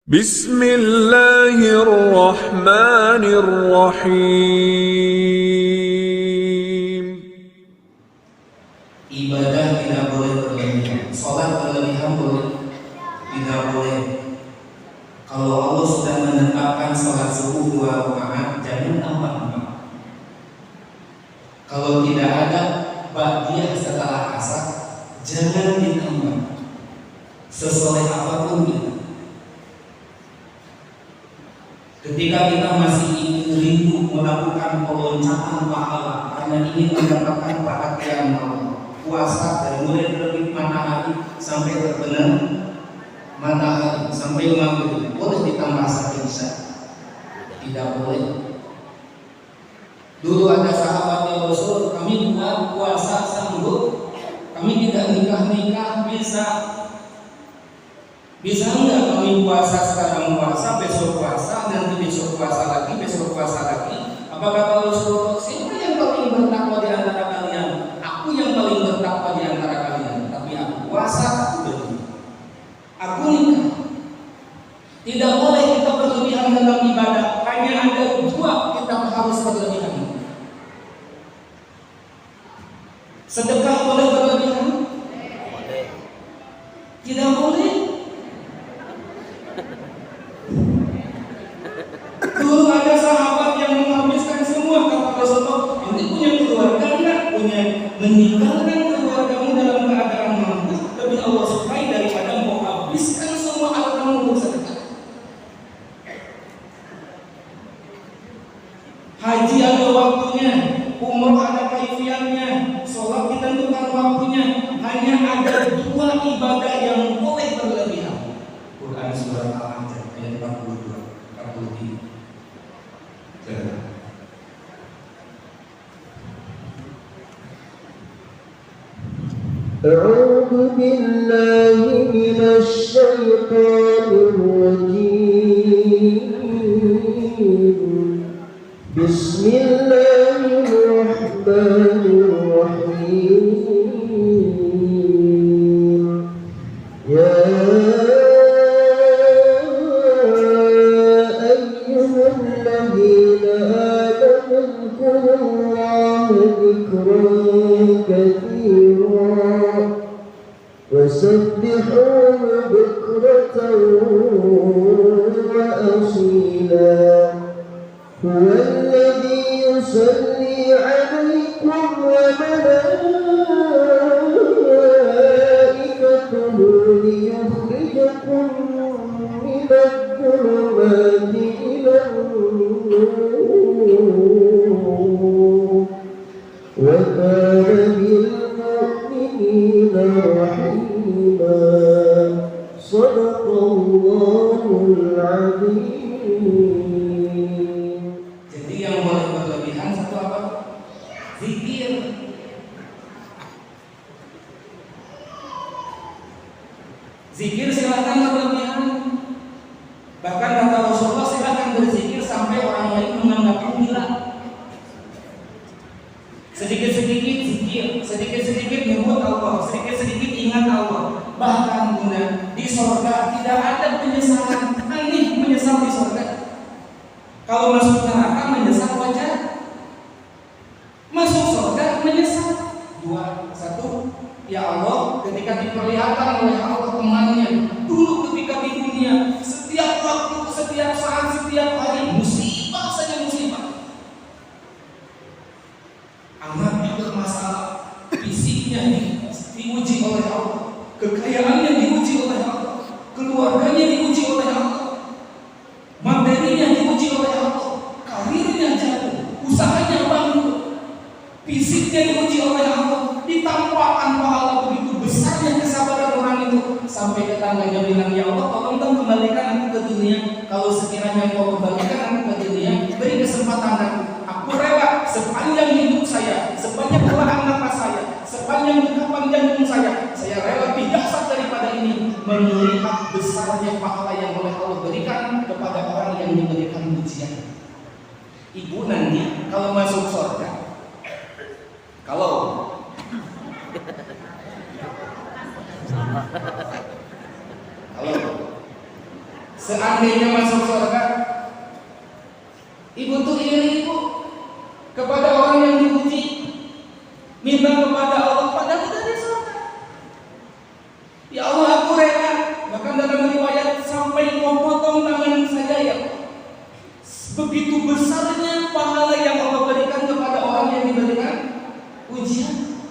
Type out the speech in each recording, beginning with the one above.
Bismillahirrahmanirrahim. Ibadah tidak boleh berlebihan. Sholat berlebihan boleh? Tidak boleh. Kalau Allah sudah menetapkan sholat subuh 2 rakaat, jangan tambah-tambah. Kalau tidak ada ba'diyah setelah asar, jangan ditambah. Sesoleh apapun kita. Ketika kita masih ingin rindu melakukan peloncatan pahala karena ingin mendapatkan perhatian Allah, puasa dari mulai terbit matahari sampai terbenam matahari sampai maghrib, boleh ditambah satu isya? Tidak boleh. Dulu ada sahabat Rasul, kami buat puasa sanggup, kami tidak nikah bisa enggak kami puasa sekarang puasa, besok puasa, nanti besok puasa lagi, besok puasa lagi? Apa kata Rasulullah? Siapa yang paling bertakwa di antara kalian? Aku yang paling bertakwa di antara kalian. Tapi aku puasa, aku bernikah. Aku nikah. Tidak boleh kita berlebihan dalam ibadah. Hanya ada 2 kita harus berlebihan. Sedekah boleh berlebihan? Tidak boleh. Dulu ada sahabat yang menghabiskan semua, kata Rasulullah, nanti punya keluarga enggak? Punya, meninggalkan keluargamu dalam keadaan mampu lebih Allah sukai daripada mau habiskan semua hartamu untuk sedekah. Haji ada waktunya, umroh ada kaifiannya, sholat ditentukan waktunya. Hanya ada 2 ibadah yang boleh berlebihan. Quran surah Al-An'am ayat 42, 43. أعوذ بالله من الشيطان الرجيم. بسم الله الرحمن الرحيم. يا أيها الذين آمنوا اذكروا الله ذكرا كثيرا وسبحوه بكرة وأصيلا. هو الذي يصلي عليكم وملائكته ليخرجكم من الظلمات إلى النور وكان بالمؤمنين رحيما. صدق الله العظيم. Jadi yang boleh berlebihan satu apa? Zikir. Zikir silakan berlebihan. Bahkan kata Rasulullah, silakan berzikir sampai orang lain menganggapmu gila. Sedikit-sedikit zikir, sedikit-sedikit nyebut Allah, sedikit-sedikit ingat Allah. Bahkan Bunda, di surga tidak ada penyesalan. Aneh menyesal di surga. Kalau masuk neraka menyesal wajar. Masuk surga menyesal. 2, 1. Ya Allah, ketika diperlihatkan oleh Allah temannya, dulu ketika di dunia, setiap waktu, setiap saat, setiap hari, musibah saja musibah. Anaknya bermasalah, fisiknya diuji oleh Allah, kekayaannya diuji oleh Allah, keluarganya diuji oleh Allah, materinya diuji oleh Allah, karirnya jatuh, usahanya bangkrut, fisiknya diuji oleh Allah, ditampakkan pahala begitu besarnya kesabaran orang itu, sampai tetangganya bilang, ya Allah, tolong dong kembalikan aku ke dunia. Kalau sekiranya kau kembalikan aku ke dunia, beri kesempatan aku rela sepanjang hidup saya, sepanjang kelahan nafas saya, sepanjang dekapan jantung saya rela tidak daripada ini, melihat besarnya pahala yang oleh Allah berikan kepada orang yang diberikan ujian. Ibu nanti kalau masuk surga, kalau seandainya seandainya masuk surga, ibu tuh iri ibu kepada orang yang dipuji, minta kepada Allah pada kita di surga. Ya Allah, aku rela. Bahkan dalam riwayat sampai kau potong tangan saja ya. Begitu besarnya pahala yang Allah berikan kepada orang yang diberikan ujian.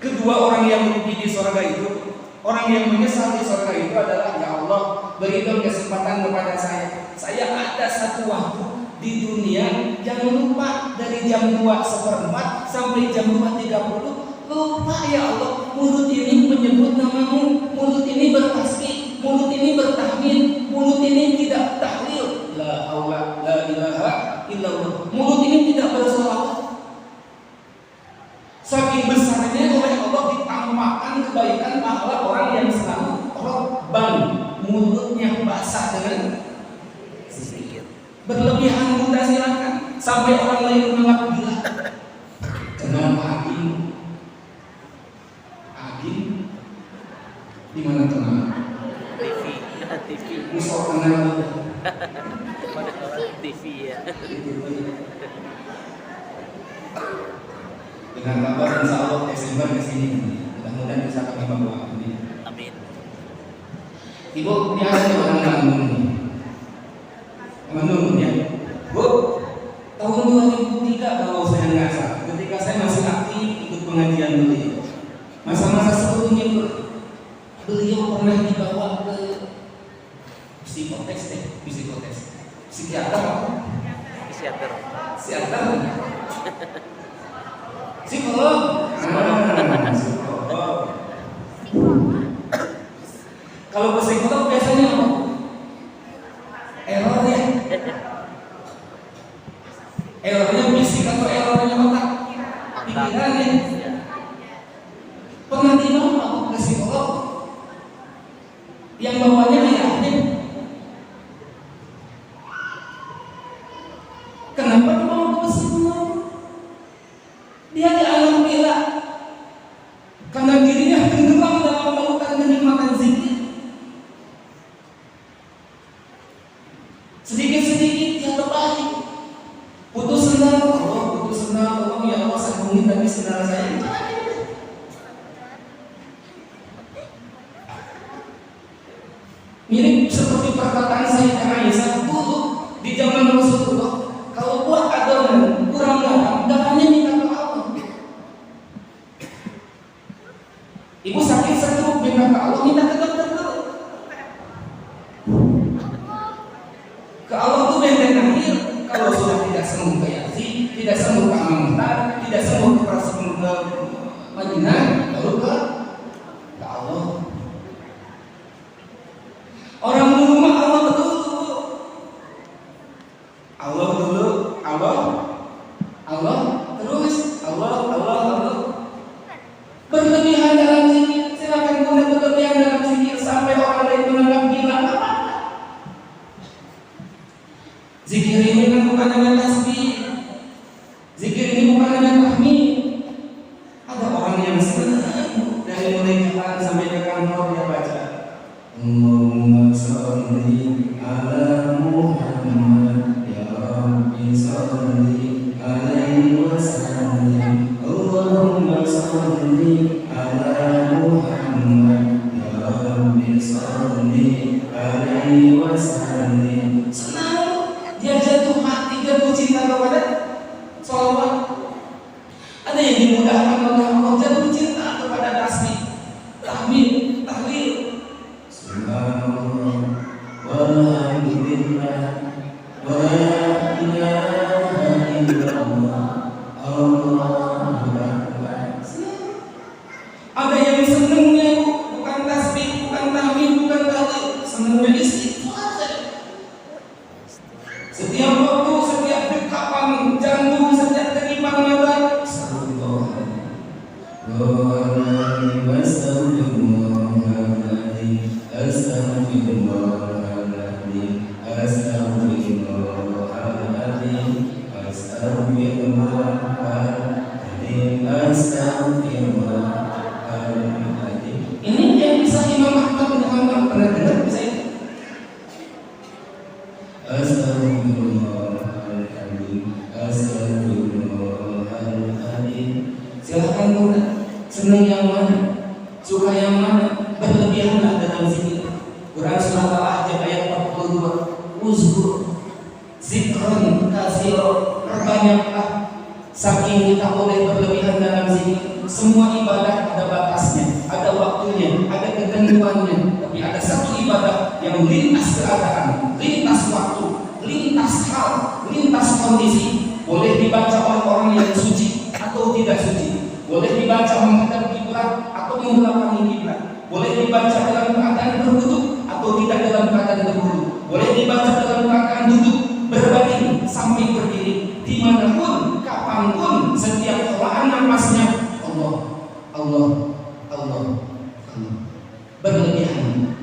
Kedua orang yang merugi di surga itu, orang yang menyesal di surga itu adalah, ya Allah, berikan kesempatan kepada saya. Saya ada satu waktu di dunia yang lupa dari jam 2:04 sampai jam 2:30. Lupa ya Allah, mulut ini menyebut namamu, mulut ini bertasbih, mulut ini bertahmid, mulut ini tidak tahlil, la haula la ilaha illallah, mulut ini tidak bersolawat. Saking besarnya oleh Allah ditampakkan kebaikan pahala orang yang selalu robban, mulutnya basah dengan sedikit. Berlebihan mudah silakan sampai orang lain menganggap gila. Kenapa Agim? Di mana tenang? TV. Musuh kenal. TV ya. Dengan kabar insya Allah Desember ke sini, mudah-mudahan bisa kami bawa. Amin. Ibu, ini ada orang Bandung ya. Bu, tahun 2003 kalau saya nggak salah, ketika saya masih aktif ikut pengajian beliau, masa-masa sebelumnya beliau pernah dibawa ke psikiater, psikolog. Kalau psikolog biasanya apa? Errornya fisik atau errornya otak? Pikiran ya. Pernah dibawa ke psikolog yang bawanya ayahnya. Kenapa dibawa ke psikolog? Dia dianggap gila karena dirinya tenggelam dalam lautan kenikmatan zikir. Sedikit-sedikit dia terbalik. Putus sendal, tolong ya Allah, saya mungkin tapi sendal saya itu mirip seperti perkataan Sayyidah Aisyah dulu di zaman Rasulullah. Kalau buat adonan kurang garam, garamnya minta ke Allah. Ibu sakit stroke, minta ke Allah, minta ke dokter dulu. Ke Allah tuh benteng akhir. Kalau sudah tidak sembuh ke Yasin, tidak sembuh ke Amantar, tidak sembuh ke Rasulullah Madinah, baru ke Allah. Orang dulu mah Allah betul dulu. Allah dulu, Allah terus Allah. Berlebihan dalam zikir, silakan guna berlebihan dalam zikir sampai orang lain menganggap gila. Zikir ini kan bukan hanya tasbih, zikir ini bukan hanya tahmid. Ada orang yang senang dari mulai jalan sampai ke kantor dia baca Allahumma sholli ala Muhammad ya Rabbi sholli alaihi wasallim. Allahumma sholli ala Muhammad ya Rabbi sholli alaihi wasallim. Senang, dia jatuh hati, jatuh cinta kepada sholawat. Ada yang dimudahkan oleh Allah, jatuh cinta kepada tasbih, tahmid, tahlil. Subhanallah walhamdulillah wa la ilaha illallah Allahu akbar. Ada yang senangnya bukan tasbih, bukan tahmid, bukan tahlil, senangnya istighfar saja. Setiap waktu, setiap dekapan jantung, setiap kedipan mata, astagfirullahaladzim. Quran surat Al-Ahzab ayat 42. Uzkur zikran katsira, perbanyaklah. Saking kita boleh berlebihan dalam zikir. Semua ibadah ada batasnya, ada waktunya, ada ketentuannya. Tapi ada satu ibadah yang lintas keadaan, lintas waktu, lintas hal, lintas kondisi. Boleh dibaca oleh orang yang suci atau tidak suci. Boleh dibaca menghadap kiblat atau membelakangi kiblat. Boleh dibaca dalam keadaan berwudu atau tidak dalam keadaan berwudu. Boleh dibaca dalam keadaan duduk, berbaring, sampai berdiri, dimanapun, kapanpun, setiap helaan nafasnya Allah, Allah, Allah, Allah. Berlebihan.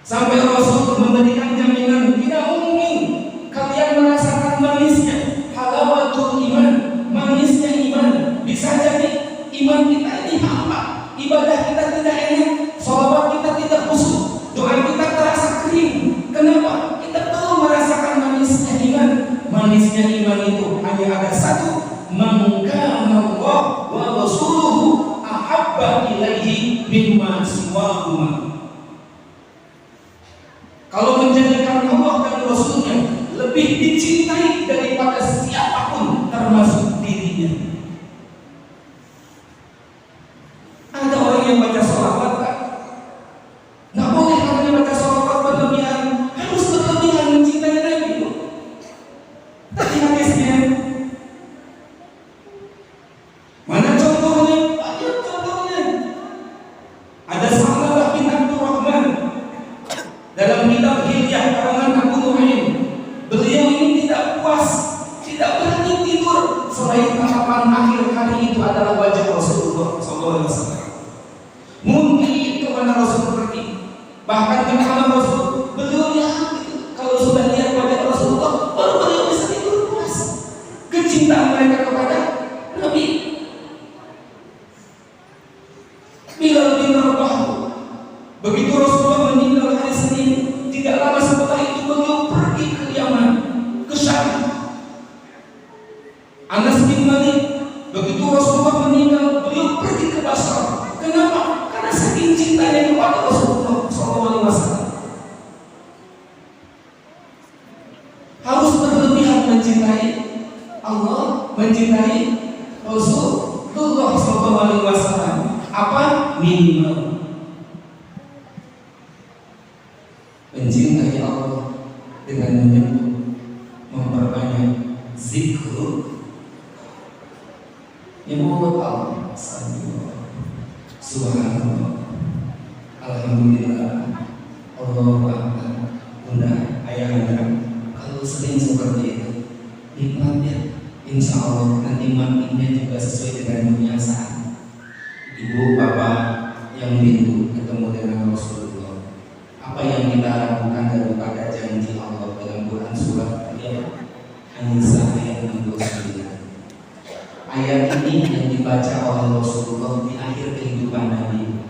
Sampai Rasul memberikan jaminan, tidak mungkin kalian merasakan manisnya halawatul iman, manisnya iman. Bisa jadi iman kita ini hampa, ibadah kita tidak enak, sholawat kita tidak khusyuk, doa kita terasa kering. Kenapa? Kita belum merasakan manisnya iman. Manisnya iman itu hanya ada satu, man kana Allah wa rasuluhu ahabba ilaihi mimma siwahuma. Kalau menjadikan Allah dan Rasulnya lebih dicintai daripada siapapun termasuk dirinya. Ada orang yang baca sholawat kan? Nggak boleh katanya baca sholawat berlebihan, harus berlebihan mencintai Nabi. Tadi hadisnya mana contohnya? Banyak contohnya. Ada Sa'labah bin Abdurrahman dalam kitab Hilyah karangan Abu Nu'aim. Beliau ini tidak puas, tidak berani tidur selain harapan akhir hari itu adalah wajah Rasulullah SAW. Mungkin kepada Rasul pergi, bahkan kepada Rasul, beliau lihat kalau sudah lihat wajah Rasulullah, baru beliau bisa tidur puas. Kecintaan mereka kepada Nabi. Bilal bin Rabah, begitu Rasulullah meninggal hari Senin, tidak lama setelah itu beliau pergi ke Yaman, ke Syam. Anas bin Malik, begitu Rasulullah meninggal, beliau pergi ke Basra. Kenapa? Karena saking cintanya kepada Rasulullah SAW. Harus berlebihan mencintai Allah, mencintai Rasulullah SAW. Apa? Minimal mencintai Allah dengan menyebut, memperbanyak zikr, menyebut Allah, subhanallah, alhamdulillah, Allahu akbar. Bunda, ayahanda, kalau sering seperti itu, nikmatnya, insya Allah nanti matinya juga sesuai dengan dunia saat. Ibu, bapak yang rindu ketemu dengan Rasulullah, apa yang kita lakukan daripada janji Allah dalam Quran surat An-Nisa ayat 69. Ayat ini yang dibaca oleh Rasulullah di akhir kehidupan Nabi.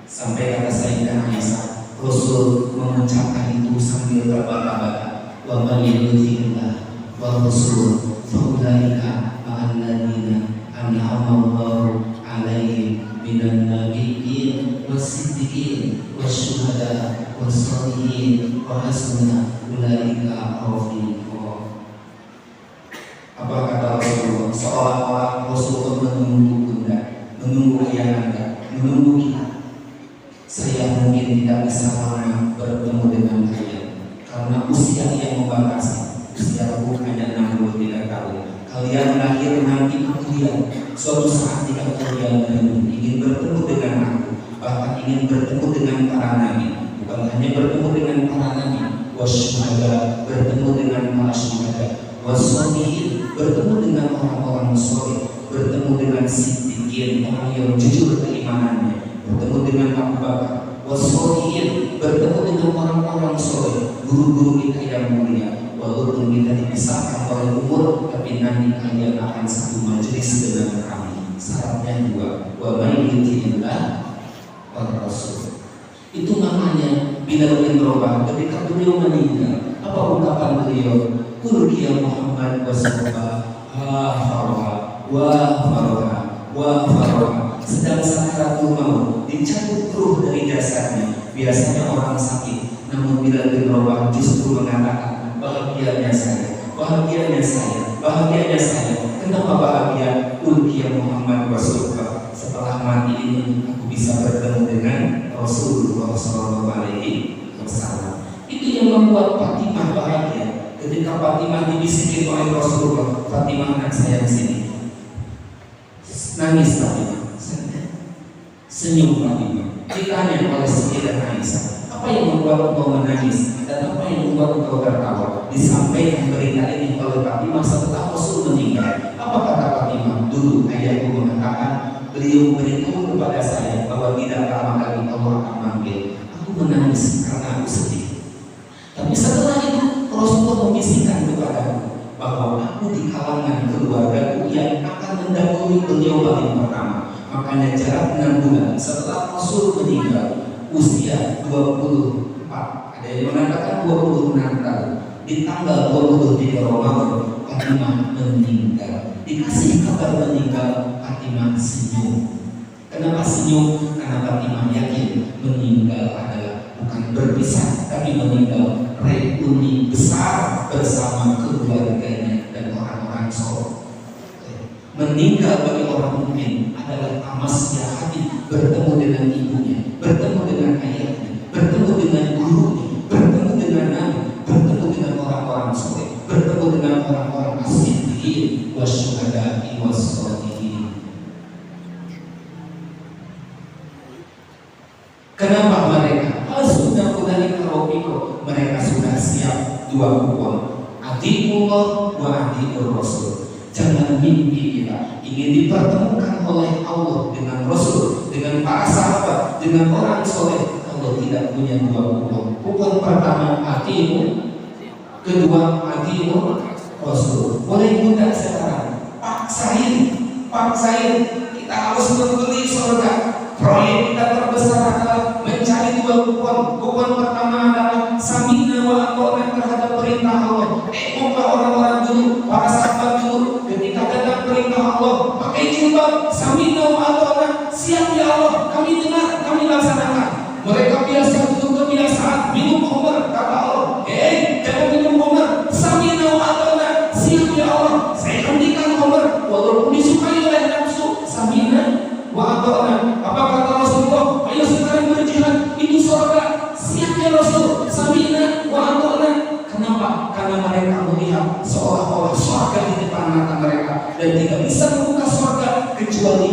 Sampai kata Sayyidah Aisyah, Rasul mengucapkan itu sambil terbata-bata, wa man yutillah wa rasul fa ulaika ma'al ladzina an'ama Allahu 'alaihim minan nabiyyin was-siddiqin wasyuhada was-shalihin wa hasuna ulaika rafiqa. Apa kata Rasulullah? Seolah-olah Rasulullah menunggu bunda, menunggu ayahanda, menunggu kita. Saya mungkin tidak bisa lama bertemu dengan kalian karena usia yang membatasi. Usiaku hanya 63 tahun. Kalian lahir nanti kemudian suatu saat jika kalian ingin bertemu dengan aku, bahkan ingin bertemu dengan para nabi, bukan hanya bertemu dengan para nabi, wasyuhada, bertemu dengan para syuhada, wassalihin, bertemu dengan orang-orang soleh, bertemu dengan siddiqin, orang yang jujur keimanannya, bertemu dengan Abu Bakar, wassalihin, bertemu dengan orang-orang soleh, guru-guru kita yang mulia. Walaupun kita dipisahkan oleh umur, tapi nanti kalian akan satu majelis dengan kami. Syaratnya dua, wa may yuti'illah wa rasul. Itu namanya Bilal bin Rabah. Ketika beliau meninggal, apa ungkapan beliau? Qul ya Muhammad wa sallallahu wa farha wa farha wa farha. sedang sakaratul maut, dicabut ruh dari jasadnya. Biasanya orang sakit, namun bila berubah justru mengatakan bahagianya saya, bahagianya saya, bahagianya saya. Kenapa bahagia? Ulkiya Muhammad Rasulullah. Setelah mati ini aku bisa bertemu dengan Rasulullah SAW. Itu yang membuat Fatimah bahagia. Ketika Fatimah dibisikin oleh Rasulullah, Fatimah anak sayang sini, nangis Fatimah, senyum Fatimah. Ditanya oleh Sayyidah Aisyah, apa yang membuat engkau menangis dan apa yang membuat engkau tertawa? Disampaikan berita ini oleh Fatimah setelah Rasul meninggal. Apa kata Fatimah? Dulu ayahku mengatakan, beliau memberitahu kepada saya bahwa tidak lama lagi Allah akan manggil. Aku menangis karena aku sedih. Tapi setelah itu Rasulullah membisikkan kepadaku bahwa aku di kalangan keluargaku yang akan mendahului beliau paling pertama. Makanya jarak 6 bulan setelah Rasul meninggal, usia 24, ada yang mengatakan 26 tahun, di tanggal 23 Ramadan Fatimah meninggal. Dikasih kabar meninggal, Fatimah senyum. Kenapa senyum? Karena Fatimah yakin meninggal adalah bukan berpisah, tapi meninggal reuni besar bersama keluarganya dan orang-orang soleh. Meninggal bagi orang mukmin adalah tamasnya hati bertemu dengan ibunya, bertemu dengan ayahnya, bertemu dengan gurunya, bertemu dengan nabi, bertemu dengan orang-orang soleh, bertemu dengan orang-orang as-siddiqin wasyuhada'i was-sholihin. Kenapa mereka? Sudah mulai kerobiko, mereka sudah siap dua kuat. Atiqullah wa atiqur Rasul. Jangan mimpi kita ingin dipertemukan oleh Allah dengan Rasul, dengan para sahabat, dengan orang soleh. Kalau tidak punya dua kuat. Kuat pertama atiqu, kedua atiqur Rasul. Boleh mudah sekarang, paksain. Kita harus membeli surga. Proyek kita terbesar adalah mencari dua kupon. Kupon pertama adalah sami'na wa ata'na terhadap perintah Allah. Muka orang-orang dulu, para sahabat dulu, ketika datang perintah Allah, pakai jilbab, sami'na wa ata'na, siap ya Allah, kami dengar, kami laksanakan. Mereka biasa dulu kebiasaan minum khamr, kata Allah, jangan minum khamr, sami'na wa ata'na, siap ya Allah, saya hentikan khamr, walaupun disukai oleh nafsu, sami'na wa ata'na. Apa kata Rasulullah? Ayo sekarang berjihad, itu surga. Siap ya Rasul, sami'na wa ata'na. Kenapa? Karena mereka melihat seolah-olah surga di depan mata mereka dan tidak bisa membuka surga kecuali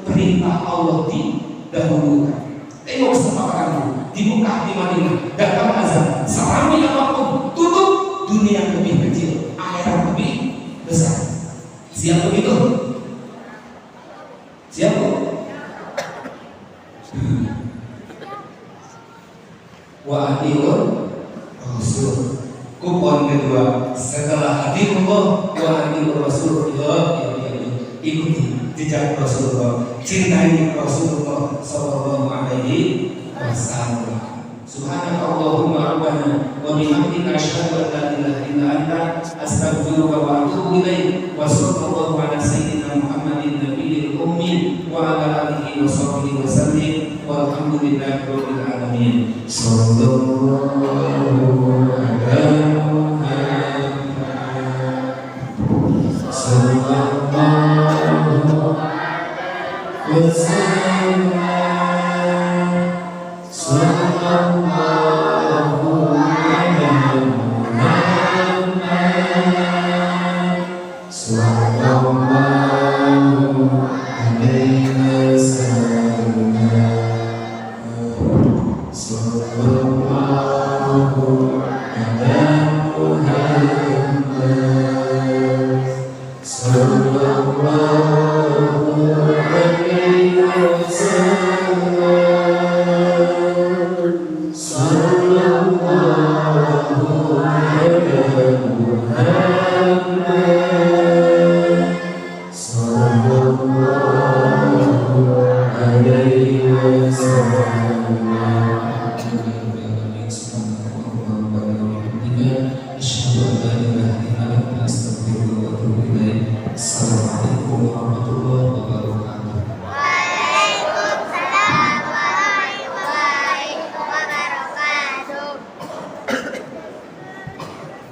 perintah Allah didahulukan. Tengok sepakaranmu di Mekah, di Madinah, datang azan, seramai apapun, tutup, dunia lebih kecil, akhirat lebih besar. Siap begitu? Siap? Wa atiqur Rasul. Kupon kedua setelah atiqullah wa atiqur Rasul. Ikuti jejak Rasulullah, cintai Rasulullah sallallahu alaihi wasallam. Subhanakallahumma rabbana wa bihamdika asyhadu an la ilaha illa anta astaghfiruka wa atubu ilaik. Wa sallallahu ala sayyidina Muhammadin nabiyil ummi wa ala alihi wa sahbihi wa sallim. Walhamdulillahi rabbil alamin. Sallallahu alaihi Assalamualaikum warahmatullahi wabarakatuh.